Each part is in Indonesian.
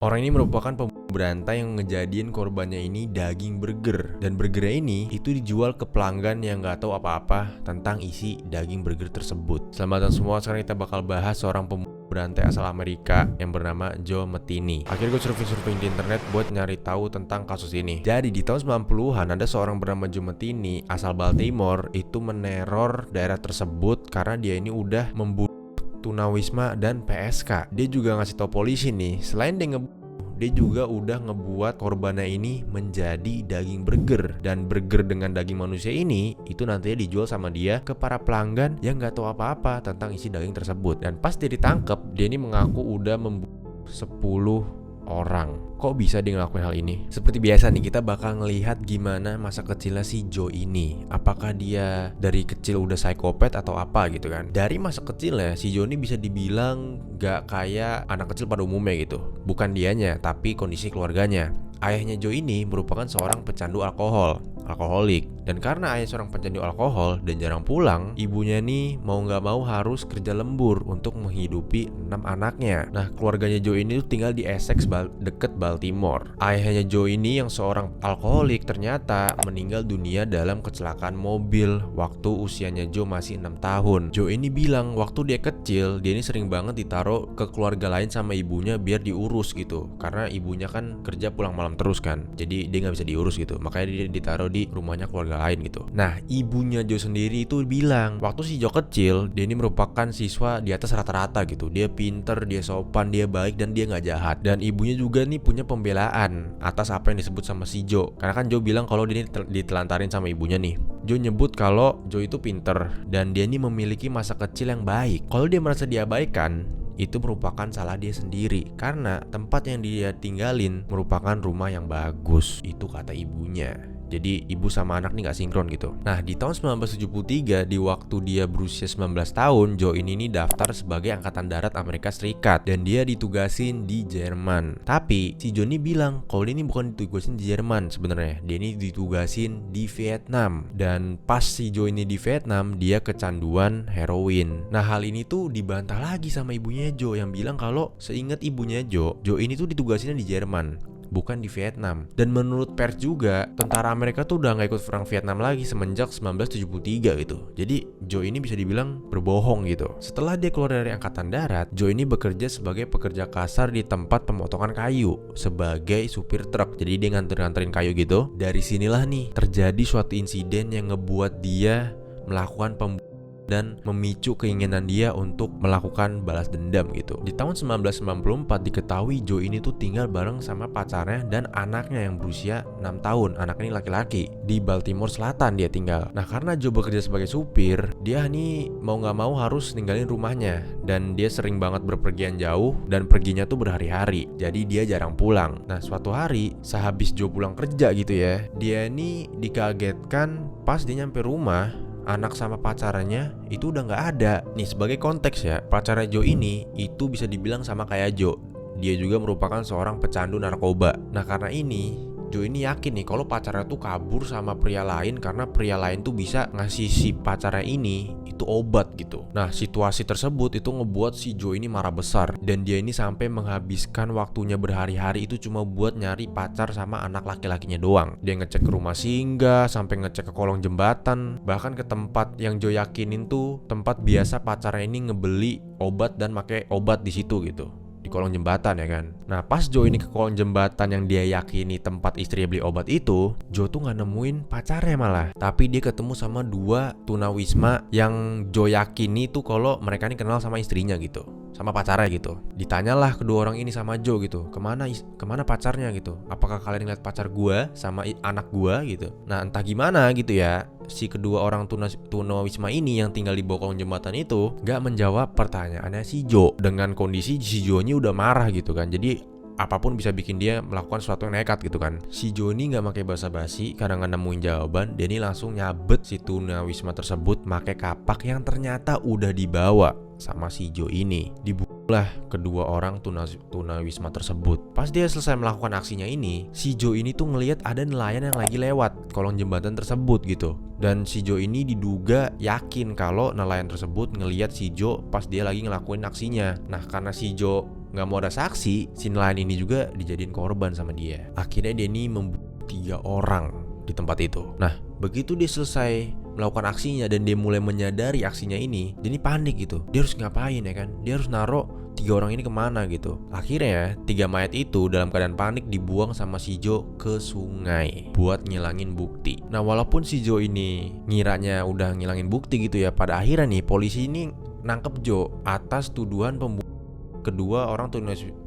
Orang ini merupakan pembunuh berantai yang ngejadiin korbannya ini daging burger. Dan burgernya ini itu dijual ke pelanggan yang gak tahu apa-apa tentang isi daging burger tersebut. Selamat datang semua, sekarang kita bakal bahas seorang pembunuh berantai asal Amerika yang bernama Joe Metini. Akhirnya gue surfing di internet buat nyari tahu tentang kasus ini. Jadi di tahun 90-an ada seorang bernama Joe Metini asal Baltimore itu meneror daerah tersebut karena dia ini udah membunuh tunawisma dan PSK. Dia juga ngasih tau polisi nih, selain dia juga udah ngebuat korbannya ini menjadi daging burger. Dan burger dengan daging manusia ini itu nantinya dijual sama dia ke para pelanggan yang gak tahu apa-apa tentang isi daging tersebut. Dan pas dia ditangkap, dia ini mengaku udah membunuh 10 orang. Kok bisa dia ngelakuin hal ini? Seperti biasa nih, kita bakal ngelihat gimana masa kecilnya si Joe ini. Apakah dia dari kecil udah psikopat atau apa gitu kan. Dari masa kecilnya si Joe ini bisa dibilang gak kayak anak kecil pada umumnya gitu. Bukan dianya, tapi kondisi keluarganya. Ayahnya Joe ini merupakan seorang pecandu alkoholik. Dan karena ayah seorang pecandu alkohol dan jarang pulang, ibunya nih mau gak mau harus kerja lembur untuk menghidupi 6 anaknya. Nah, keluarganya Joe ini tuh tinggal di Essex deket Baltimore. Ayahnya Joe ini yang seorang alkoholik ternyata meninggal dunia dalam kecelakaan mobil waktu usianya Joe masih 6 tahun. Joe ini bilang waktu dia kecil, dia ini sering banget ditaruh ke keluarga lain sama ibunya biar diurus gitu. Karena ibunya kan kerja pulang malam terus kan, jadi dia gak bisa diurus gitu. Makanya dia ditaruh di rumahnya keluarga lain gitu. Nah, ibunya Joe sendiri itu bilang waktu si Joe kecil, dia ini merupakan siswa di atas rata-rata gitu. Dia pinter, dia sopan, dia baik, dan dia gak jahat. Dan ibunya juga nih punya pembelaan atas apa yang disebut sama si Joe. Karena kan Joe bilang kalau dia ini ditelantarin sama ibunya nih. Joe nyebut kalau Joe itu pinter dan dia ini memiliki masa kecil yang baik. Kalau dia merasa diabaikan, itu merupakan salah dia sendiri karena tempat yang dia tinggalin merupakan rumah yang bagus. Itu kata ibunya. Jadi ibu sama anak nih gak sinkron gitu. Nah, di tahun 1973, di waktu dia berusia 19 tahun, Joe ini daftar sebagai Angkatan Darat Amerika Serikat. Dan dia ditugasin di Jerman. Tapi si Joe ini bilang kalau dia ini bukan ditugasin di Jerman sebenarnya. Dia ini ditugasin di Vietnam. Dan pas si Joe ini di Vietnam, dia kecanduan heroin. Nah, hal ini tuh dibantah lagi sama ibunya Joe yang bilang kalau seingat ibunya Joe ini tuh ditugasinnya di Jerman, bukan di Vietnam. Dan menurut pers juga, tentara Amerika tuh udah gak ikut perang Vietnam lagi semenjak 1973 gitu. Jadi Joe ini bisa dibilang berbohong gitu. Setelah dia keluar dari Angkatan Darat, Joe ini bekerja sebagai pekerja kasar di tempat pemotongan kayu sebagai supir truk. Jadi dia nganterin kayu gitu. Dari sinilah nih terjadi suatu insiden yang ngebuat dia melakukan dan memicu keinginan dia untuk melakukan balas dendam gitu. Di tahun 1994 diketahui Joe ini tuh tinggal bareng sama pacarnya dan anaknya yang berusia 6 tahun. Anaknya ini laki-laki. Di Baltimore Selatan dia tinggal. Nah, karena Joe bekerja sebagai supir, dia nih mau gak mau harus ninggalin rumahnya. Dan dia sering banget berpergian jauh dan perginya tuh berhari-hari. Jadi dia jarang pulang. Nah, suatu hari sehabis Joe pulang kerja gitu ya, dia nih dikagetkan pas dia nyampe rumah, anak sama pacarnya itu udah gak ada. Nih sebagai konteks ya, pacarnya Joe ini itu bisa dibilang sama kayak Joe. Dia juga merupakan seorang pecandu narkoba. Nah, karena ini Joe ini yakin nih kalau pacarnya tuh kabur sama pria lain karena pria lain tuh bisa ngasih si pacarnya ini itu obat gitu. Nah, situasi tersebut itu ngebuat si Joe ini marah besar. Dan dia ini sampai menghabiskan waktunya berhari-hari itu cuma buat nyari pacar sama anak laki-lakinya doang. Dia ngecek ke rumah singgah, sampai ngecek ke kolong jembatan, bahkan ke tempat yang Joe yakinin tuh tempat biasa pacarnya ini ngebeli obat dan pakai obat di situ gitu, di kolong jembatan ya kan. Nah, pas Joe ini ke kolong jembatan yang dia yakini tempat istrinya beli obat itu, Joe tuh gak nemuin pacarnya malah. Tapi dia ketemu sama 2 tunawisma yang Joe yakini tuh kalau mereka ini kenal sama istrinya gitu, sama pacarnya gitu. Ditanyalah kedua orang ini sama Joe gitu, kemana pacarnya gitu, apakah kalian ngeliat pacar gua sama anak gua gitu. Nah, entah gimana gitu ya, si kedua orang tunawisma ini yang tinggal di bawah kolong jembatan itu gak menjawab pertanyaannya si Joe. Dengan kondisi si Joe nya udah marah gitu kan. Jadi apapun bisa bikin dia melakukan sesuatu yang nekat gitu kan. Si Joe ini gak pakai basa-basi karena gak nemuin jawaban. Dia ini langsung nyabet si tunawisma tersebut pakai kapak yang ternyata udah dibawa sama si Joe ini. Dibunuhlah kedua orang tunawisma tersebut. Pas dia selesai melakukan aksinya ini, si Joe ini tuh ngelihat ada nelayan yang lagi lewat kolong jembatan tersebut gitu. Dan si Joe ini diduga yakin kalau nelayan tersebut ngelihat si Joe pas dia lagi ngelakuin aksinya. Nah, karena si Joe nggak mau ada saksi, si nelayan ini juga dijadiin korban sama dia. Akhirnya dia ini membunuh 3 orang di tempat itu. Nah, begitu dia selesai melakukan aksinya dan dia mulai menyadari aksinya ini, dia ini panik gitu. Dia harus ngapain ya kan? Dia harus naruh 3 orang ini kemana gitu. Akhirnya 3 mayat itu dalam keadaan panik dibuang sama si Joe ke sungai buat ngilangin bukti. Nah, walaupun si Joe ini ngiranya udah ngilangin bukti gitu ya, pada akhirnya nih polisi ini nangkep Joe atas tuduhan pembunuhan kedua orang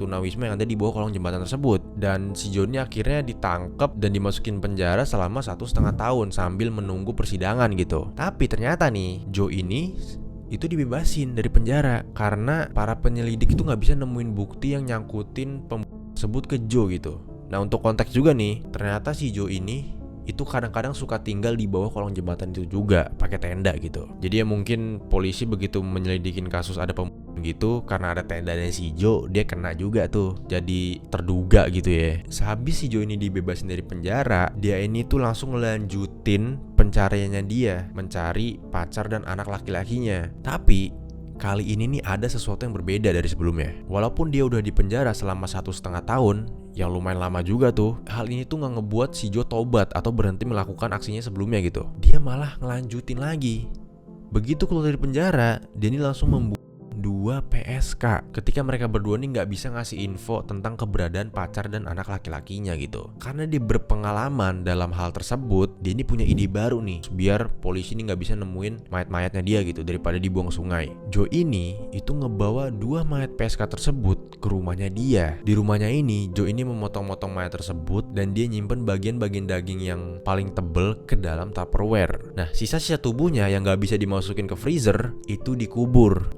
tunawisma yang ada di bawah kolong jembatan tersebut. Dan si Joe ini akhirnya ditangkap dan dimasukin penjara selama 1,5 tahun sambil menunggu persidangan gitu. Tapi ternyata nih Joe ini itu dibebasin dari penjara karena para penyelidik itu nggak bisa nemuin bukti yang nyangkutin pembunuhan tersebut ke Joe gitu. Nah, untuk konteks juga nih, ternyata si Joe ini itu kadang-kadang suka tinggal di bawah kolong jembatan itu juga pakai tenda gitu. Jadi ya mungkin polisi begitu menyelidikin kasus ada pembunuhan gitu, karena ada tendanya si Joe, dia kena juga tuh jadi terduga gitu ya. Sehabis si Joe ini dibebasin dari penjara, dia ini tuh langsung ngelanjutin pencariannya dia, mencari pacar dan anak laki-lakinya. Tapi kali ini nih ada sesuatu yang berbeda dari sebelumnya. Walaupun dia udah di penjara selama 1,5 tahun, yang lumayan lama juga tuh, hal ini tuh gak ngebuat si Joe tobat atau berhenti melakukan aksinya sebelumnya gitu. Dia malah ngelanjutin lagi. Begitu keluar dari penjara, dia ini langsung membunuh 2 PSK ketika mereka berdua nih nggak bisa ngasih info tentang keberadaan pacar dan anak laki-lakinya gitu. Karena dia berpengalaman dalam hal tersebut, dia ini punya ide baru nih biar polisi ini nggak bisa nemuin mayat-mayatnya dia gitu daripada dibuang sungai. Joe ini itu ngebawa 2 mayat PSK tersebut ke rumahnya dia. Di rumahnya ini, Joe ini memotong-motong mayat tersebut dan dia nyimpen bagian-bagian daging yang paling tebel ke dalam Tupperware. Nah, sisa-sisa tubuhnya yang nggak bisa dimasukin ke freezer itu dikubur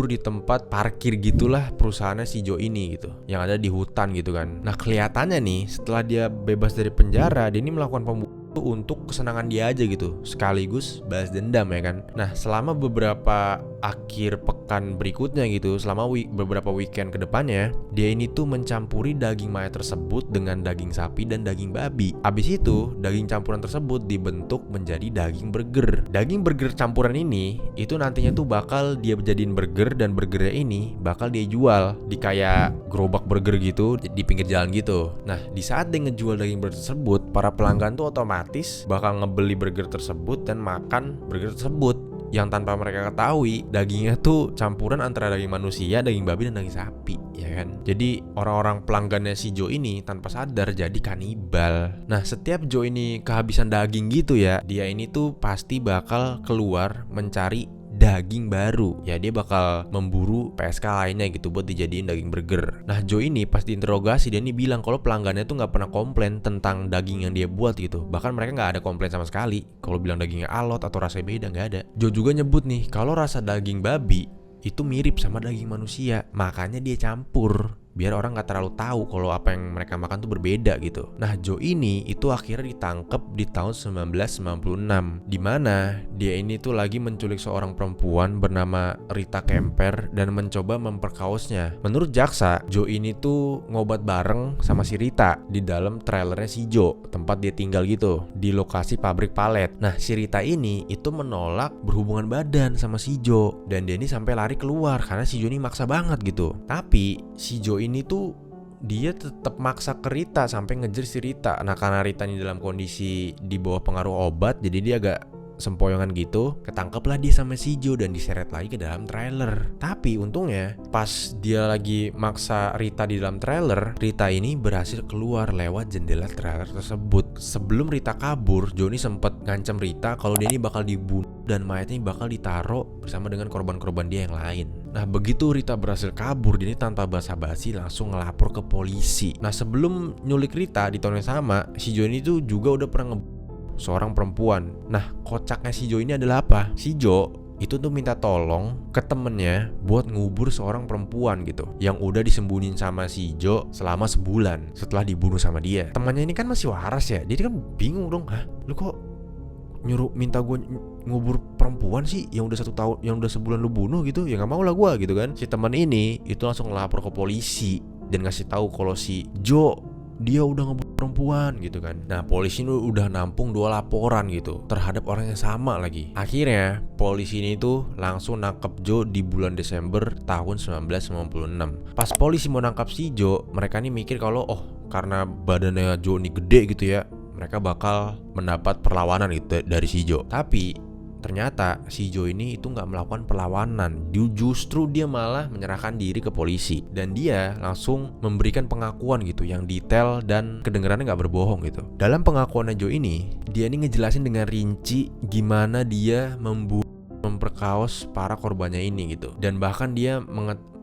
di tempat parkir gitulah perusahaannya si Joe ini gitu, yang ada di hutan gitu kan. Nah, kelihatannya nih setelah dia bebas dari penjara, dia ini melakukan pembunuhan untuk kesenangan dia aja gitu, sekaligus balas dendam ya kan. Nah, selama beberapa akhir pekan berikutnya gitu, selama beberapa weekend kedepannya, dia ini tuh mencampuri daging mayat tersebut dengan daging sapi dan daging babi. Abis itu daging campuran tersebut dibentuk menjadi daging burger. Daging burger campuran ini itu nantinya tuh bakal dia jadiin burger, dan burgernya ini bakal dia jual di kayak gerobak burger gitu di pinggir jalan gitu. Nah, di saat dia ngejual daging burger tersebut, para pelanggan tuh otomatis bakal ngebeli burger tersebut dan makan burger tersebut, yang tanpa mereka ketahui dagingnya tuh campuran antara daging manusia, daging babi, dan daging sapi ya kan. Jadi orang-orang pelanggannya si Joe ini tanpa sadar jadi kanibal. Nah, setiap Joe ini kehabisan daging gitu ya, dia ini tuh pasti bakal keluar mencari daging baru. Ya, dia bakal memburu PSK lainnya gitu buat dijadiin daging burger. Nah, Joe ini pas diinterogasi, dia ini bilang kalau pelanggannya tuh gak pernah komplain tentang daging yang dia buat gitu. Bahkan mereka gak ada komplain sama sekali kalau bilang dagingnya alot atau rasanya beda, gak ada. Joe juga nyebut nih kalau rasa daging babi itu mirip sama daging manusia, makanya dia campur biar orang gak terlalu tahu kalau apa yang mereka makan tuh berbeda gitu. Nah, Joe ini itu akhirnya ditangkap di tahun 1996, dimana dia ini tuh lagi menculik seorang perempuan bernama Rita Kemper dan mencoba memperkaosnya. Menurut jaksa, Joe ini tuh ngobat bareng sama si Rita di dalam trailernya si Joe, tempat dia tinggal gitu, di lokasi pabrik palet. Nah, si Rita ini itu menolak berhubungan badan sama si Joe, dan dia ini sampai lari keluar karena si Joe ini maksa banget gitu. Tapi si Joe ini tuh dia tetap maksa ke Rita sampai ngejer si Rita. Nah, karena Rita ini dalam kondisi di bawah pengaruh obat, jadi dia agak sempoyongan gitu, ketangkeplah dia sama si Joe dan diseret lagi ke dalam trailer. Tapi untungnya pas dia lagi maksa Rita di dalam trailer, Rita ini berhasil keluar lewat jendela trailer tersebut. Sebelum Rita kabur, Joe ini sempat ngancam Rita kalau dia ini bakal dibunuh dan mayatnya bakal ditaruh bersama dengan korban-korban dia yang lain. Nah, begitu Rita berhasil kabur, dia ini tanpa basa-basi langsung ngelapor ke polisi. Nah, sebelum nyulik Rita di tahun yang sama, si Joe ini tuh juga udah pernah seorang perempuan. Nah, kocaknya si Joe ini adalah apa? Si Joe itu tuh minta tolong ke temennya buat ngubur seorang perempuan gitu, yang udah disembunyiin sama si Joe selama sebulan setelah dibunuh sama dia. Temannya ini kan masih waras ya, jadi kan bingung dong, hah, lu kok nyuruh minta gue ngubur perempuan sih yang udah 1 tahun, yang udah sebulan lu bunuh gitu? Ya nggak mau lah gue gitu kan. Si teman ini itu langsung ngelapor ke polisi dan ngasih tahu kalau si Joe dia udah ngebunuh perempuan gitu kan. Nah polisi ini udah nampung 2 laporan gitu terhadap orang yang sama lagi. Akhirnya polisi ini tuh langsung nangkep Joe di bulan Desember tahun 1996. Pas polisi mau nangkap si Joe, mereka nih mikir kalau karena badannya Joe ini gede gitu ya, mereka bakal mendapat perlawanan gitu dari si Joe. Tapi ternyata si Joe ini itu nggak melakukan perlawanan. Justru dia malah menyerahkan diri ke polisi. Dan dia langsung memberikan pengakuan gitu yang detail dan kedengarannya nggak berbohong gitu. Dalam pengakuannya Joe ini, dia ini ngejelasin dengan rinci gimana dia memperkaos para korbannya ini gitu. Dan bahkan dia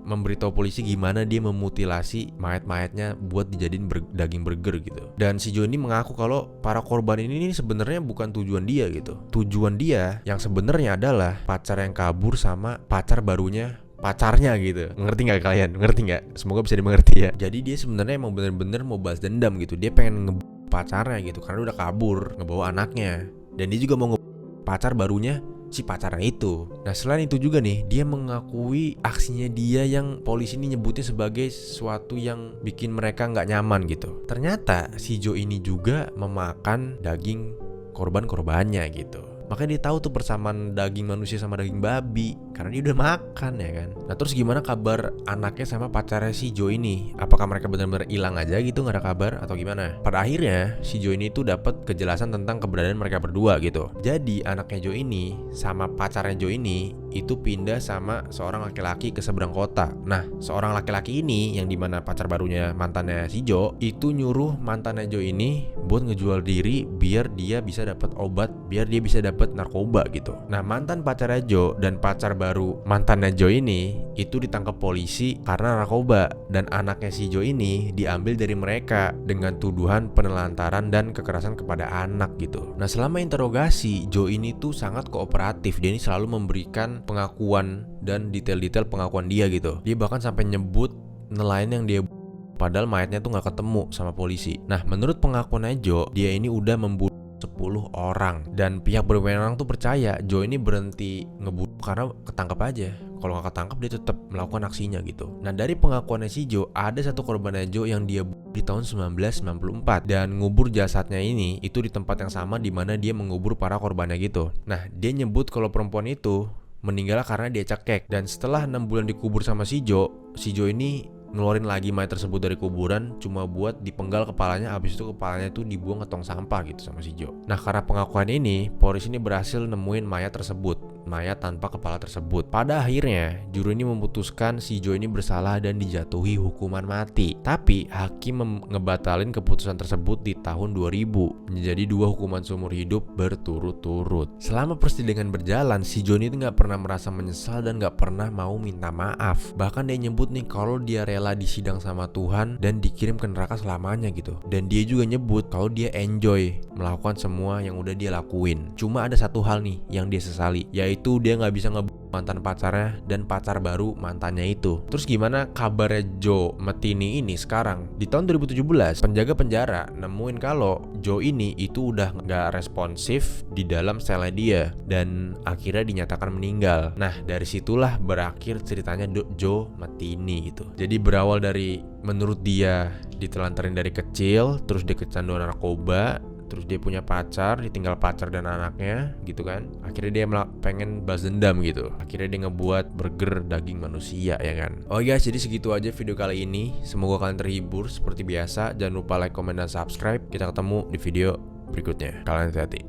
memberitahu polisi gimana dia memutilasi mayat-mayatnya buat dijadiin daging burger gitu. Dan si Joe ini mengaku kalau para korban ini sebenarnya bukan tujuan dia gitu. Tujuan dia yang sebenarnya adalah pacar yang kabur sama pacar barunya pacarnya gitu. Ngerti nggak kalian? Ngerti nggak? Semoga bisa dimengerti ya. Jadi dia sebenarnya emang bener-bener mau balas dendam gitu. Dia pengen pacarnya gitu karena udah kabur, ngebawa anaknya. Dan dia juga mau pacar barunya si pacarnya itu. Nah selain itu juga nih, dia mengakui aksinya dia yang polisi ini nyebutnya sebagai sesuatu yang bikin mereka nggak nyaman gitu. Ternyata si Joe ini juga memakan daging korban-korbannya gitu. Makanya dia tahu tuh persamaan daging manusia sama daging babi karena dia udah makan ya kan. Nah terus gimana kabar anaknya sama pacarnya si Joe ini? Apakah mereka benar-benar hilang aja gitu, nggak ada kabar atau gimana? Pada akhirnya si Joe ini tuh dapat kejelasan tentang keberadaan mereka berdua gitu. Jadi anaknya Joe ini sama pacarnya Joe ini itu pindah sama seorang laki-laki ke seberang kota. Nah seorang laki-laki ini yang dimana pacar barunya mantannya si Joe itu nyuruh mantannya Joe ini buat ngejual diri biar dia bisa dapat obat, biar dia bisa dapat narkoba gitu. Nah mantan pacarnya Joe dan pacar baru mantannya Joe ini itu ditangkap polisi karena narkoba. Dan anaknya si Joe ini diambil dari mereka dengan tuduhan penelantaran dan kekerasan kepada anak gitu. Nah selama interogasi Joe ini tuh sangat kooperatif. Dia ini selalu memberikan pengakuan dan detail-detail pengakuan dia gitu. Dia bahkan sampai nyebut nelayan yang dia padahal mayatnya tuh gak ketemu sama polisi. Nah menurut pengakuannya Joe, dia ini udah membunuh 10 orang. Dan pihak berwenang tuh percaya Joe ini berhenti ngebunuh karena ketangkep aja. Kalau gak ketangkep dia tetap melakukan aksinya gitu. Nah dari pengakuannya si Joe, ada satu korbannya Joe yang dia bunuh di tahun 1994. Dan ngubur jasadnya ini itu di tempat yang sama dimana dia mengubur para korbannya gitu. Nah dia nyebut kalau perempuan itu meninggal karena dia cekek. Dan setelah 6 bulan dikubur sama si Joe ini ngeluarin lagi mayat tersebut dari kuburan cuma buat dipenggal kepalanya. Habis itu kepalanya tuh dibuang ke tong sampah gitu sama si Joe. Nah karena pengakuan ini, polisi ini berhasil nemuin mayat tersebut, mayat tanpa kepala tersebut. Pada akhirnya juri ini memutuskan si Joe ini bersalah dan dijatuhi hukuman mati. Tapi hakim ngebatalin keputusan tersebut di tahun 2000 menjadi 2 hukuman seumur hidup berturut-turut. Selama persidangan berjalan, si Joe ini gak pernah merasa menyesal dan gak pernah mau minta maaf. Bahkan dia nyebut nih kalau dia rela disidang sama Tuhan dan dikirim ke neraka selamanya gitu. Dan dia juga nyebut kalau dia enjoy melakukan semua yang udah dia lakuin. Cuma ada satu hal nih yang dia sesali, yaitu dia gak bisa ngebunuh mantan pacarnya dan pacar baru mantannya itu. Terus gimana kabarnya Joe Metini ini sekarang? Di tahun 2017 penjaga penjara nemuin kalau Joe ini itu udah gak responsif di dalam selnya dia dan akhirnya dinyatakan meninggal. Nah dari situlah berakhir ceritanya Joe Metini gitu. Jadi berawal dari menurut dia ditelantarin dari kecil, terus dia kecanduan narkoba, terus dia punya pacar, ditinggal pacar dan anaknya gitu kan. Akhirnya dia pengen balas dendam gitu. Akhirnya dia ngebuat burger daging manusia ya kan. Oh guys, jadi segitu aja video kali ini. Semoga kalian terhibur seperti biasa. Jangan lupa like, comment, dan subscribe. Kita ketemu di video berikutnya. Kalian hati-hati.